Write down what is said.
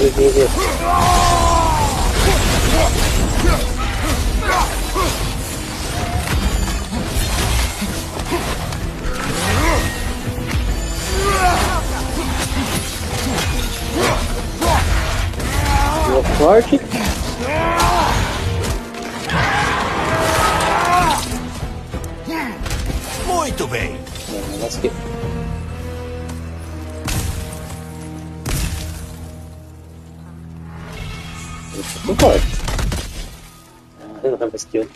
Vem. Boa sorte. Muito bem. Lasquei. Isso é forte. Não, mas que eu...